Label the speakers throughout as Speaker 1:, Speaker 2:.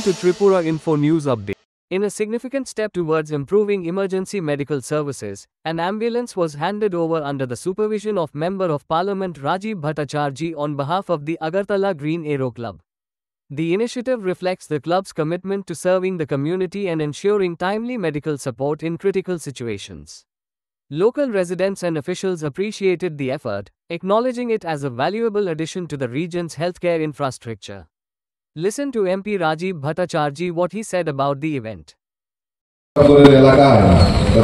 Speaker 1: to Tripura Info News Update. In a significant step towards improving emergency medical services, an ambulance was handed over under the supervision of Member of Parliament Rajiv Bhattacharjee on behalf of the Agartala Green Aero Club. The initiative reflects the club's commitment to serving the community and ensuring timely medical support in critical situations. Local residents and officials appreciated the effort, acknowledging it as a valuable addition to the region's healthcare infrastructure. Listen to MP Rajiv Bhattacharjee what he said about the event.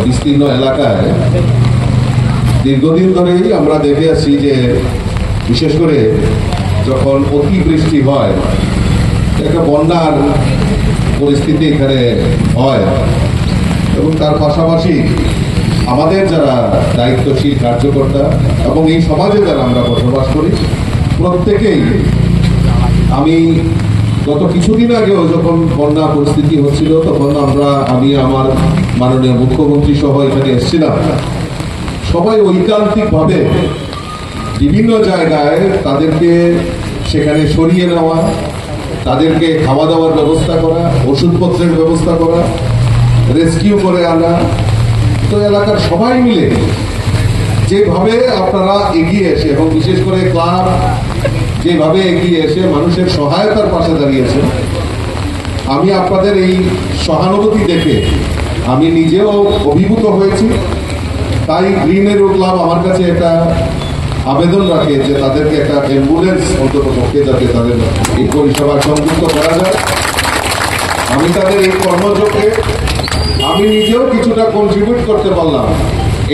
Speaker 2: বিস্তীর্ণ এলাকায় দীর্ঘদিন ধরেই আমরা দেখে আসছি যে বিশেষ করে যখন অতিবৃষ্টি হয় একটা বন্যার পরিস্থিতি এখানে হয় এবং তার পাশাপাশি আমাদের যারা দায়িত্বশীল কার্যকর্তা এবং এই সমাজে যারা আমরা বসবাস করি প্রত্যেকেই আমি গত কিছুদিন আগেও যখন বন্যা পরিস্থিতি হচ্ছিল তখন আমি আমার মাননীয় মুখ্যমন্ত্রী সহ এখানে এসেছিলাম। সবাই ঐকান্তিকভাবে বিভিন্ন জায়গায় তাদেরকে সেখানে সরিয়ে নেওয়া, তাদেরকে খাওয়া দাওয়ার ব্যবস্থা করা, ওষুধপত্রের ব্যবস্থা করা, রেস্কিউ করে আনা। তো এলাকার সবাই মিলে যেভাবে আপনারা এগিয়ে এসে এবং বিশেষ করে ক্লাব যেভাবে এগিয়ে এসে মানুষের সহায়তার পাশে দাঁড়িয়েছে, আমি আপনাদের এই সহানুভূতি দেখে আমি নিজেও অভিভূত হয়েছি। তাই গ্রিন এরো ক্লাব আমার কাছে একটা আবেদন রাখে যে তাদেরকে একটা অ্যাম্বুলেন্স অন্তত পক্ষে যাতে তাদের এই পরিষেবায় সংযুক্ত করা যায়। আমি তাদের এই কর্মযোগে আমি নিজেও কিছুটা কন্ট্রিবিউট করতে পারলাম,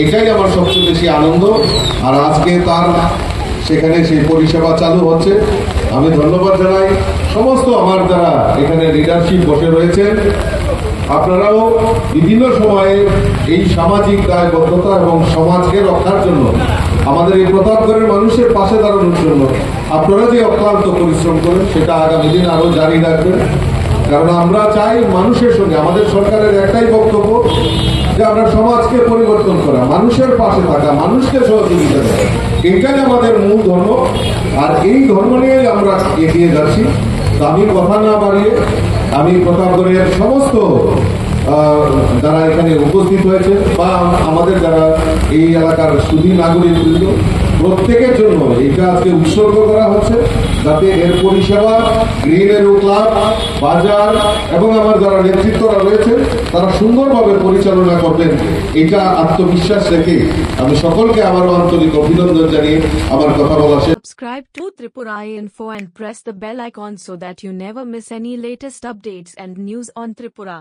Speaker 2: এটাই আমার সবচেয়ে বেশি আনন্দ। আর আজকে তার সেখানে সেই পরিষেবা চালু হচ্ছে। আমি ধন্যবাদ জানাই সমস্ত আমার যারা এখানে লিডারশিপ বসে রয়েছেন। আপনারাও বিভিন্ন সময়ে এই সামাজিক দায়বদ্ধতা এবং সমাজকে রক্ষার জন্য আমাদের এই প্রতাপগড়ের মানুষের পাশে দাঁড়ানোর জন্য আপনারা যে অক্লান্ত পরিশ্রম করেন সেটা আগামী দিন আরো জারি রাখবেন। কারণ আমরা চাই মানুষের সঙ্গে, আমাদের সরকারের একটাই বক্তব্য যে আমরা সমাজকে পরিবর্তন করা, মানুষের পাশে থাকা, মানুষকে সহযোগিতা করা, এটাই আমাদের মূল ধর্ম। আর এই ধর্ম নিয়েই আমরা এগিয়ে যাচ্ছি। আমি কথা না বাড়িয়ে আমি প্রতাপগড়ের সমস্ত যারা এখানে উপস্থিত হয়েছে বা আমাদের যারা এই এলাকার সুধী নাগরিক প্রত্যেকের জন্য এটা আজকে উৎসর্গ করা হচ্ছে, যাতে এর পরিষেবা গ্রিন এরো ক্লাব, বাজার এবং আমার যারা নেতৃত্বরা রয়েছে তারা সুন্দরভাবে পরিচালনা করবেন, এটা আত্মবিশ্বাস রেখে আমি সকলকে আবার আন্তরিক অভিনন্দন জানিয়ে আমার কথা বলা শেষ।
Speaker 3: Subscribe to Tripura Info and press the bell icon so that you never miss any latest updates and news on Tripura.